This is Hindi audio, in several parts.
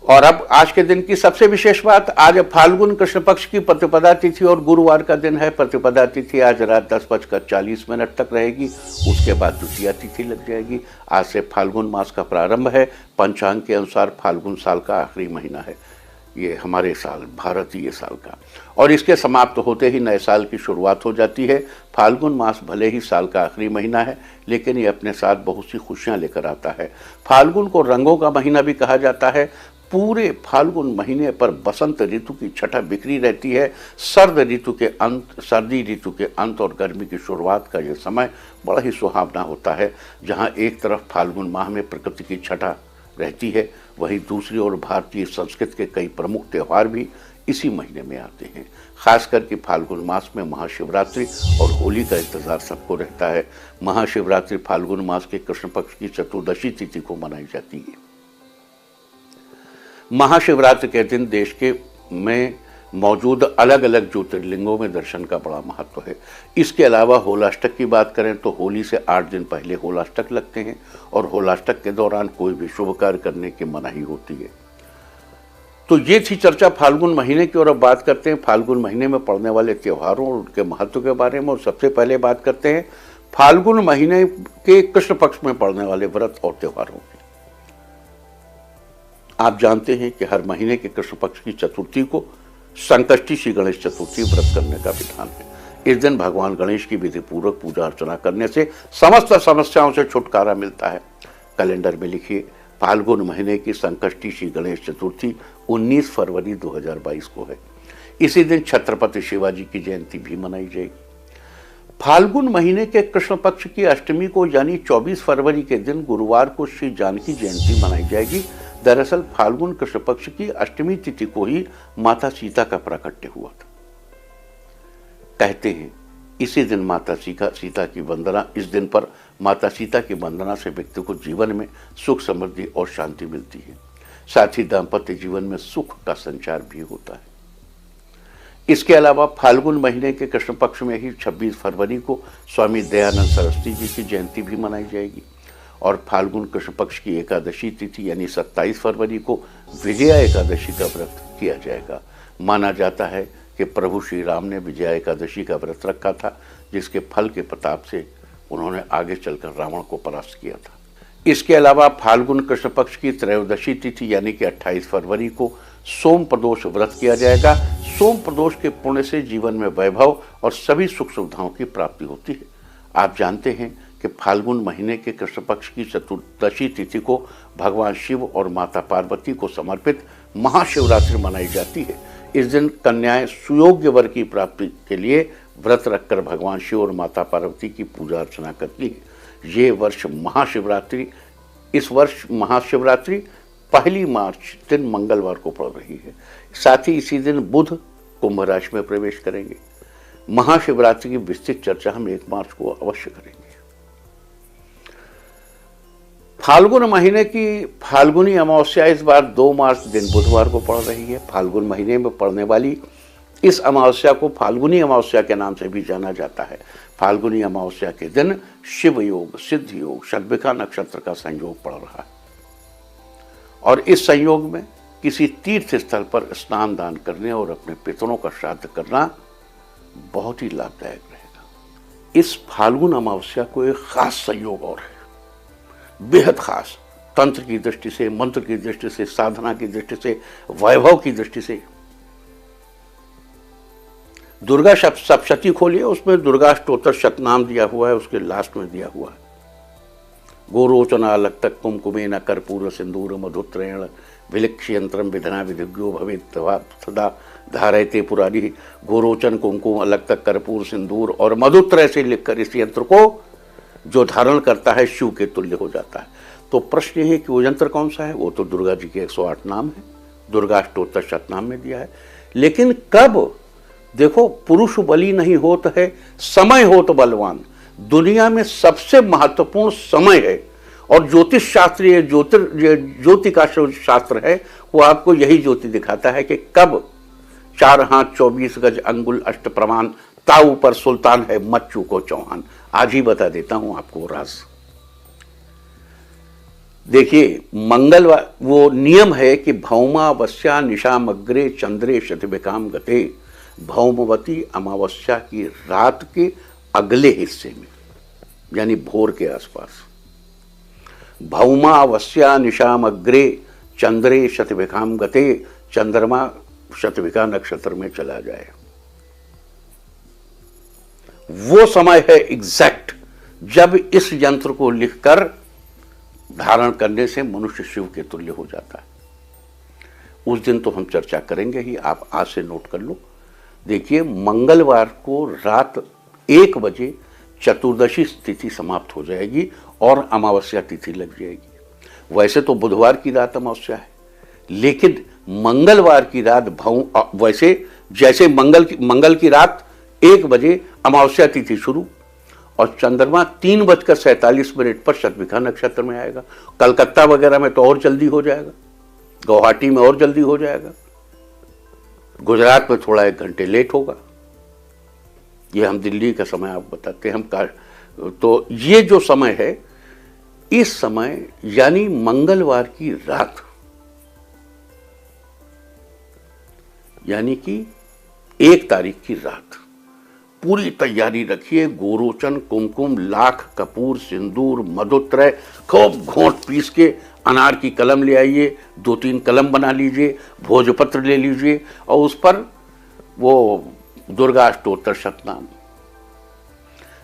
और अब आज के दिन की सबसे विशेष बात, आज फाल्गुन कृष्ण पक्ष की प्रतिपदा तिथि और गुरुवार का दिन है। प्रतिपदा तिथि आज रात 10:40 तक रहेगी, उसके बाद द्वितीया तिथि लग जाएगी। आज से फाल्गुन मास का प्रारंभ है। पंचांग के अनुसार फाल्गुन साल का आखिरी महीना है, ये हमारे साल भारतीय साल का, और इसके समाप्त होते ही नए साल की शुरुआत हो जाती है। फाल्गुन मास भले ही साल का आखिरी महीना है, लेकिन ये अपने साथ बहुत सी खुशियां लेकर आता है। फाल्गुन को रंगों का महीना भी कहा जाता है। पूरे फाल्गुन महीने पर बसंत ऋतु की छठा बिखरी रहती है। सर्दी ऋतु के अंत और गर्मी की शुरुआत का यह समय बड़ा ही सुहावना होता है, जहां एक तरफ फाल्गुन माह में प्रकृति की छठा रहती है, वहीं दूसरी ओर भारतीय संस्कृति के कई प्रमुख त्यौहार भी इसी महीने में आते हैं। खास करके फाल्गुन मास में महाशिवरात्रि और होली का इंतजार सबको रहता है। महाशिवरात्रि फाल्गुन मास के कृष्ण पक्ष की चतुर्दशी तिथि को मनाई जाती है। महाशिवरात्रि के दिन देश के में मौजूद अलग अलग ज्योतिर्लिंगों में दर्शन का बड़ा महत्व है। इसके अलावा होलाष्टक की बात करें तो होली से 8 दिन पहले होलाष्टक लगते हैं, और होलाष्टक के दौरान कोई भी शुभ कार्य करने की मनाही होती है। तो ये थी चर्चा फाल्गुन महीने की, और अब बात करते हैं फाल्गुन महीने में पड़ने वाले त्योहारों और उनके महत्व के बारे में। और सबसे पहले बात करते हैं फाल्गुन महीने के कृष्ण पक्ष में पड़ने वाले व्रत और त्योहारों की। आप जानते हैं कि हर महीने के कृष्ण पक्ष की चतुर्थी को संकष्टी श्री गणेश चतुर्थी व्रत करने का विधान है। इस दिन भगवान गणेश की विधि पूर्वक पूजा अर्चना करने से समस्त समस्याओं से छुटकारा मिलता है। कैलेंडर में लिखिए, फाल्गुन महीने की संकष्टी श्री गणेश चतुर्थी 19 फरवरी 2022 को है। इसी दिन छत्रपति शिवाजी की जयंती भी मनाई जाएगी। फाल्गुन महीने के कृष्ण पक्ष की अष्टमी को यानी 24 फरवरी के दिन गुरुवार को श्री जानकी जयंती मनाई जाएगी। दरअसल फाल्गुन कृष्ण पक्ष की अष्टमी तिथि को ही माता सीता का प्राकट्य हुआ था। कहते हैं इसी दिन इस दिन पर माता सीता की वंदना से व्यक्ति को जीवन में सुख समृद्धि और शांति मिलती है। साथ ही दाम्पत्य जीवन में सुख का संचार भी होता है। इसके अलावा फाल्गुन महीने के कृष्ण पक्ष में ही 26 फरवरी को स्वामी दयानंद सरस्वती जी की जयंती भी मनाई जाएगी, और फाल्गुन कृष्ण पक्ष की एकादशी तिथि यानी 27 फरवरी को विजया एकादशी का व्रत किया जाएगा। माना जाता है कि प्रभु श्री राम ने विजया एकादशी का व्रत रखा था, जिसके फल के प्रताप से उन्होंने आगे चलकर रावण को परास्त किया था। इसके अलावा फाल्गुन कृष्ण पक्ष की त्रयोदशी तिथि यानी कि 28 फरवरी को सोम प्रदोष व्रत किया जाएगा। सोम प्रदोष के पुण्य से जीवन में वैभव और सभी सुख सुविधाओं की प्राप्ति होती है। आप जानते हैं कि फाल्गुन महीने के कृष्ण पक्ष की चतुर्दशी तिथि को भगवान शिव और माता पार्वती को समर्पित महाशिवरात्रि मनाई जाती है। इस दिन कन्याएं सुयोग्य वर की प्राप्ति के लिए व्रत रखकर भगवान शिव और माता पार्वती की पूजा अर्चना करती है। इस वर्ष महाशिवरात्रि 1 मार्च दिन मंगलवार को पड़ रही है। साथ ही इसी दिन बुध कुंभ राशि में प्रवेश करेंगे। महाशिवरात्रि की विस्तृत चर्चा हम 1 मार्च को अवश्य करेंगे। फाल्गुन महीने की फाल्गुनी अमावस्या इस बार 2 मार्च दिन बुधवार को पड़ रही है। फाल्गुन महीने में पड़ने वाली इस अमावस्या को फाल्गुनी अमावस्या के नाम से भी जाना जाता है। फाल्गुनी अमावस्या के दिन शिव योग, सिद्ध योग, शतभिखा नक्षत्र का संयोग पड़ रहा है, और इस संयोग में किसी तीर्थ स्थल पर स्नान दान करने और अपने पितरों का श्राद्ध करना बहुत ही लाभदायक रहेगा। इस फाल्गुन अमावस्या को एक खास संयोग और है, बेहद खास, तंत्र की दृष्टि से, मंत्र की दृष्टि से, साधना की दृष्टि से, वैभव की दृष्टि से। दुर्गा सप्तशती खोलिए, उसमें दुर्गा स्तोत्र शतनाम दिया हुआ है, उसके लास्ट में दिया हुआ है, गोरोचना लक्तक कुमकुमेन कर्पूर सिंदूर मधुत्रेण विलिक्ष्यंत्रम विधना विधिज्ञो भवेत् सदा धारयते पुरारी। गोरोचन कुमकुम अलक्तक कर्पूर सिंदूर और मधुत्रय से लिखकर इस यंत्र को जो धारण करता है शिव के तुल्य हो जाता है। तो प्रश्न ये है कि वो यंत्र कौन सा है? वो तो दुर्गा जी के 108 नाम है, दुर्गा स्तोत्र शतनाम में दिया है। लेकिन कब? देखो, पुरुष बली नहीं होत है, समय होत बलवान। दुनिया में सबसे महत्वपूर्ण समय है, और ज्योतिष शास्त्र ज्योति का शास्त्र है, वो आपको यही ज्योति दिखाता है कि कब 4 हाथ 24 गज अंगुल अष्ट प्रमाण, ताऊ पर सुल्तान है मच्चू को चौहान। आज ही बता देता हूं आपको राज। देखिए, मंगलवार वो नियम है कि भौमावस्या निशामग्रे चंद्रे शतभिकाम गते, भौमवती अमावस्या की रात के अगले हिस्से में, यानी भोर के आसपास, भौमावस्या निशामग्रे चंद्रे शतभिकाम गते, चंद्रमा शतभिका नक्षत्र में चला जाए, वो समय है एग्जैक्ट जब इस यंत्र को लिखकर धारण करने से मनुष्य शिव के तुल्य हो जाता है। उस दिन तो हम चर्चा करेंगे ही, आप आज से नोट कर लो। देखिए, मंगलवार को रात 1 बजे चतुर्दशी तिथि समाप्त हो जाएगी और अमावस्या तिथि लग जाएगी। वैसे तो बुधवार की रात अमावस्या है, लेकिन मंगलवार की रात वैसे जैसे मंगल की रात 1 बजे अमावस्या तिथि शुरू और चंद्रमा 3:47 पर शतभिका नक्षत्र में आएगा। कलकत्ता वगैरह में तो और जल्दी हो जाएगा, गुवाहाटी में और जल्दी हो जाएगा, गुजरात में थोड़ा 1 घंटे लेट होगा। ये हम दिल्ली का समय आप बताते हैं, तो ये जो समय है, इस समय यानी मंगलवार की रात, यानी कि 1 तारीख की रात, पूरी तैयारी रखिए। गोरोचन, कुमकुम, लाख, कपूर, सिंदूर, मधुत्रय खूब घोंट पीस के, अनार की कलम ले आइए, 2-3 कलम बना लीजिए, भोजपत्र ले लीजिए और उस पर वो दुर्गा अष्टोत्तर शतनाम,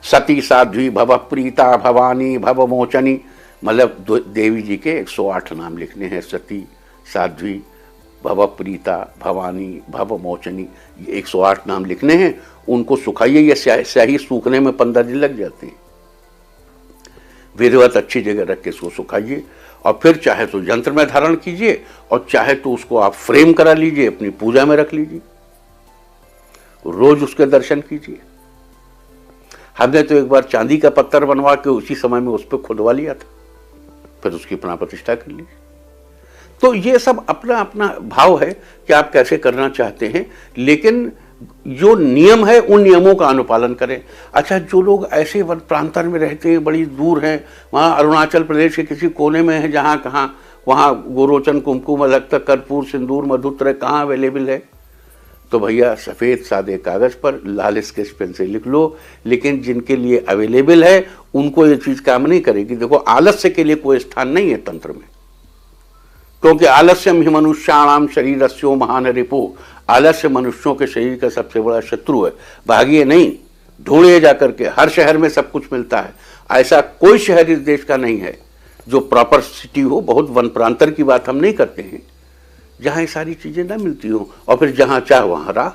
सती साध्वी भव प्रीता भवानी भव मोचनी, मतलब देवी जी के 108 नाम लिखने हैं। सती, साध्वी, भव प्रीता, भवानी, भव मोचनी, ये 108 नाम लिखने हैं। उनको सुखाइए, ये स्याही सूखने में 15 दिन लग जाते हैं। विधिवत अच्छी जगह रख के इसको सुखाइए और फिर चाहे तो यंत्र में धारण कीजिए और चाहे तो उसको आप फ्रेम करा लीजिए, अपनी पूजा में रख लीजिए, रोज उसके दर्शन कीजिए। हमने तो एक बार चांदी का पत्थर बनवा के उसी समय में उस पर खुदवा लिया था, फिर उसकी प्राण प्रतिष्ठा कर ली। तो ये सब अपना अपना भाव है कि आप कैसे करना चाहते हैं, लेकिन जो नियम है उन नियमों का अनुपालन करें। अच्छा, जो लोग ऐसे वन प्रांतर में रहते हैं, बड़ी दूर हैं, वहाँ अरुणाचल प्रदेश के किसी कोने में है, जहाँ कहाँ वहाँ गोरोचन, कुमकुम, अलग तक कर्पूर, सिंदूर, मधुत्र कहाँ अवेलेबल है, तो भैया सफ़ेद सादे कागज़ पर लाल स्केच पेन से लिख लो। लेकिन जिनके लिए अवेलेबल है उनको ये चीज़ काम नहीं करेगी। देखो, आलस्य के लिए कोई स्थान नहीं है तंत्र में, क्योंकि आलस्यम ही मनुष्याणाम शरीरस्यो महान रिपो, आलस्य मनुष्यों के शरीर का सबसे बड़ा शत्रु है। भागिए नहीं, ढूंढिए जाकर के, हर शहर में सब कुछ मिलता है। ऐसा कोई शहर इस देश का नहीं है जो प्रॉपर सिटी हो, बहुत वन प्रांतर की बात हम नहीं करते हैं, जहां ये सारी चीजें ना मिलती हो और फिर जहां चाह वहां राह।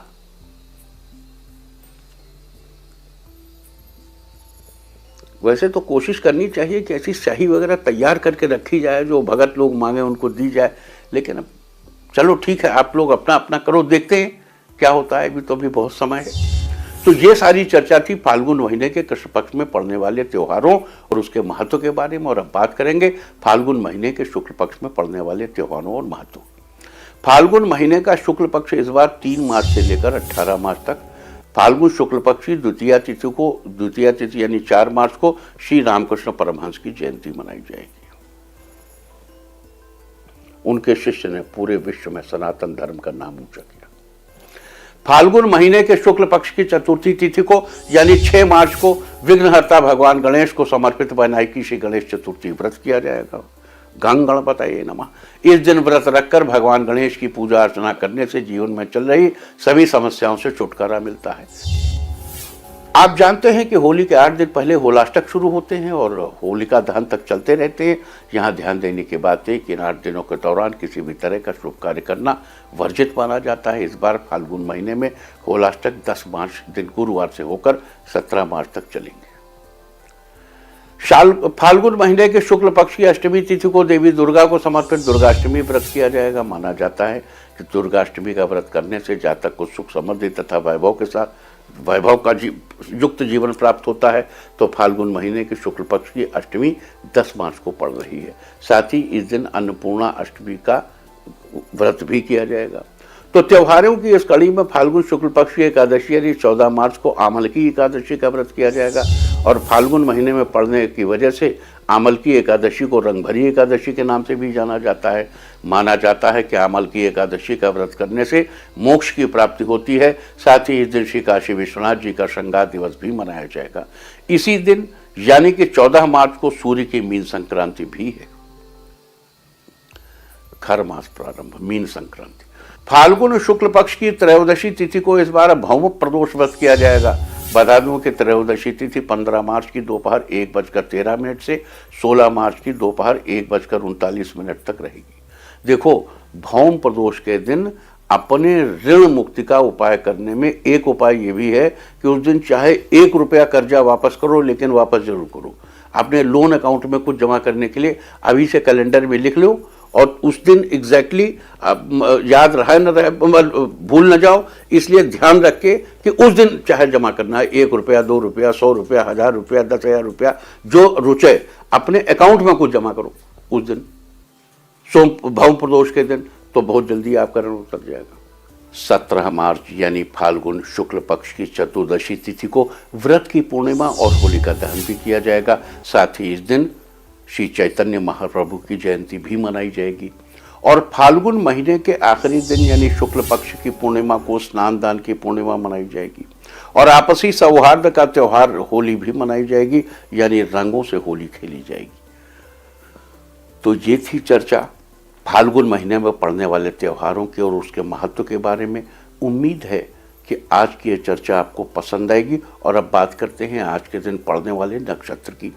वैसे तो कोशिश करनी चाहिए कि ऐसी स्याही वगैरह तैयार करके रखी जाए, जो भगत लोग मांगे उनको दी जाए। लेकिन अब चलो ठीक है, आप लोग अपना अपना करो, देखते हैं क्या होता है, तो अभी बहुत समय है। तो ये सारी चर्चा थी फाल्गुन महीने के कृष्ण पक्ष में पड़ने वाले त्योहारों और उसके महत्व के बारे में। और अब बात करेंगे फाल्गुन महीने के शुक्ल पक्ष में पड़ने वाले त्योहारों और महत्व। फाल्गुन महीने का शुक्ल पक्ष इस बार 3 मार्च से लेकर 18 मार्च तक, फाल्गुन शुक्ल पक्ष की द्वितीया तिथि यानी 4 मार्च को श्री रामकृष्ण परमहंस की जयंती मनाई जाएगी। उनके शिष्य ने पूरे विश्व में सनातन धर्म का नाम ऊंचा किया। फाल्गुन महीने के शुक्ल पक्ष की चतुर्थी तिथि को यानी 6 मार्च को विघ्नहर्ता भगवान गणेश को समर्पित वैनायकी श्री गणेश चतुर्थी व्रत किया जाएगा। गंग गणपतये नमः। इस दिन व्रत रखकर भगवान गणेश की पूजा अर्चना करने से जीवन में चल रही सभी समस्याओं से छुटकारा मिलता है। आप जानते हैं कि होली के 8 दिन पहले होलाष्टक शुरू होते हैं और होलिका दहन तक चलते रहते हैं। यहाँ ध्यान देने की बात है कि इन 8 दिनों के दौरान किसी भी तरह का शुभ कार्य करना वर्जित माना जाता है। इस बार फाल्गुन महीने में होलाष्टक 10 मार्च दिन गुरुवार से होकर 17 मार्च तक चलेंगे। फाल्गुन महीने के शुक्ल पक्ष की अष्टमी तिथि को देवी दुर्गा को समर्पित दुर्गाष्टमी व्रत किया जाएगा। माना जाता है कि दुर्गाष्टमी का व्रत करने से जातक को सुख समृद्धि तथा वैभव के साथ वैभव का युक्त जीवन प्राप्त होता है। तो फाल्गुन महीने के शुक्ल पक्ष की अष्टमी 10 मार्च को पड़ रही है। साथ ही इस दिन अन्नपूर्णा अष्टमी का व्रत भी किया जाएगा। तो त्योहारों की इस कड़ी में फाल्गुन शुक्ल पक्ष की एकादशी यानी 14 मार्च को आमलकी एकादशी का व्रत किया जाएगा। और फाल्गुन महीने में पड़ने की वजह से आमल की एकादशी को रंगभरी एकादशी के नाम से भी जाना जाता है। माना जाता है कि आमल की एकादशी का व्रत करने से मोक्ष की प्राप्ति होती है। साथ ही इस दिन श्री काशी विश्वनाथ जी का श्रृंगार दिवस भी मनाया जाएगा। इसी दिन यानी कि 14 मार्च को सूर्य की मीन संक्रांति भी है। खर मास प्रारंभ, मीन संक्रांति। फाल्गुन शुक्ल पक्ष की त्रयोदशी तिथि को इस बार भौम प्रदोष व्रत किया जाएगा। बता दूं कि त्रयोदशी तिथि 15 मार्च की दोपहर 1:13 से 16 मार्च की दोपहर 1:39 तक रहेगी। देखो, भौम प्रदोष के दिन अपने ऋण मुक्ति का उपाय करने में एक उपाय ये भी है कि उस दिन चाहे 1 रुपया कर्जा वापस करो, लेकिन वापस जरूर करो। अपने लोन अकाउंट में कुछ जमा करने के लिए अभी से कैलेंडर में लिख लो और उस दिन एग्जैक्टली याद रहे न रहे, भूल न जाओ, इसलिए ध्यान रख के कि उस दिन चाहे जमा करना है 1 रुपया, 2 रुपया, 100 रुपया, 1000 रुपया, 10,000 रुपया, जो रुचे अपने अकाउंट में कुछ जमा करो उस दिन, भौम प्रदोष के दिन, तो बहुत जल्दी आपका ऋण उतर जाएगा। 17 मार्च यानी फाल्गुन शुक्ल पक्ष की चतुर्दशी तिथि को व्रत की पूर्णिमा और होलिका दहन भी किया जाएगा। साथ ही इस दिन श्री चैतन्य महाप्रभु की जयंती भी मनाई जाएगी। और फाल्गुन महीने के आखिरी दिन यानी शुक्ल पक्ष की पूर्णिमा को स्नान दान की पूर्णिमा मनाई जाएगी। और आपसी सौहार्द का त्योहार होली भी मनाई जाएगी, यानी रंगों से होली खेली जाएगी। तो ये थी चर्चा फाल्गुन महीने में पड़ने वाले त्योहारों की और उसके महत्व के बारे में। उम्मीद है कि आज की ये चर्चा आपको पसंद आएगी। और अब बात करते हैं आज के दिन पड़ने वाले नक्षत्र की।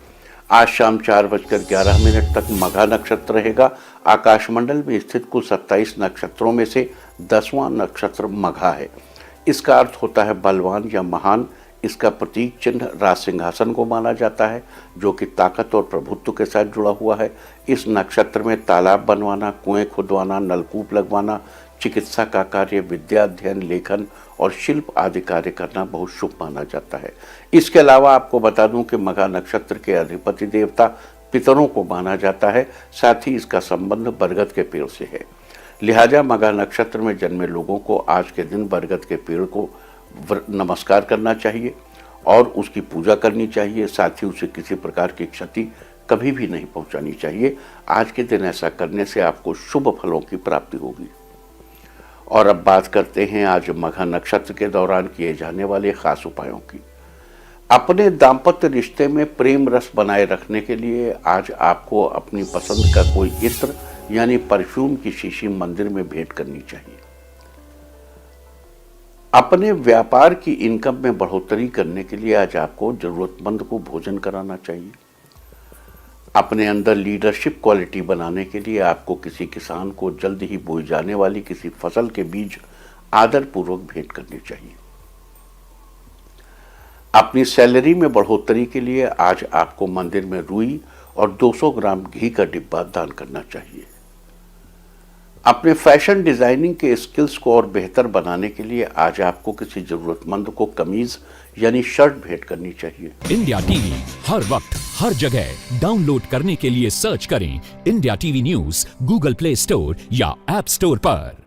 आज शाम 4:11 तक मघा नक्षत्र रहेगा। आकाशमंडल में स्थित कुल 27 नक्षत्रों में से 10वां नक्षत्र मघा है। इसका अर्थ होता है बलवान या महान। इसका प्रतीक चिन्ह राज सिंहासन को माना जाता है, जो कि ताकत और प्रभुत्व के साथ जुड़ा हुआ है। इस नक्षत्र में तालाब बनवाना, कुएं खुदवाना, नलकूप लगवाना, चिकित्सा का कार्य, विद्या अध्ययन, लेखन और शिल्प आदि कार्य करना बहुत शुभ माना जाता है। इसके अलावा आपको बता दूं कि मघा नक्षत्र के अधिपति देवता पितरों को माना जाता है। साथ ही इसका संबंध बरगद के पेड़ से है। लिहाजा मघा नक्षत्र में जन्मे लोगों को आज के दिन बरगद के पेड़ को नमस्कार करना चाहिए और उसकी पूजा करनी चाहिए। साथ ही उसे किसी प्रकार की क्षति कभी भी नहीं पहुंचानी चाहिए। आज के दिन ऐसा करने से आपको शुभ फलों की प्राप्ति होगी। और अब बात करते हैं आज मघा नक्षत्र के दौरान किए जाने वाले खास उपायों की। अपने दाम्पत्य रिश्ते में प्रेम रस बनाए रखने के लिए आज आपको अपनी पसंद का कोई इत्र यानी परफ्यूम की शीशी मंदिर में भेंट करनी चाहिए। अपने व्यापार की इनकम में बढ़ोतरी करने के लिए आज आपको जरूरतमंद को भोजन कराना चाहिए। अपने अंदर लीडरशिप क्वालिटी बनाने के लिए आपको किसी किसान को जल्द ही बोई जाने वाली किसी फसल के बीज आदरपूर्वक भेंट करनी चाहिए। अपनी सैलरी में बढ़ोतरी के लिए आज आपको मंदिर में रुई और 200 ग्राम घी का डिब्बा दान करना चाहिए। अपने फैशन डिजाइनिंग के स्किल्स को और बेहतर बनाने के लिए आज आपको किसी जरूरतमंद को कमीज यानी शर्ट भेंट करनी चाहिए। इंडिया टीवी हर वक्त हर जगह डाउनलोड करने के लिए सर्च करें India TV news Google play store या ऐप स्टोर पर।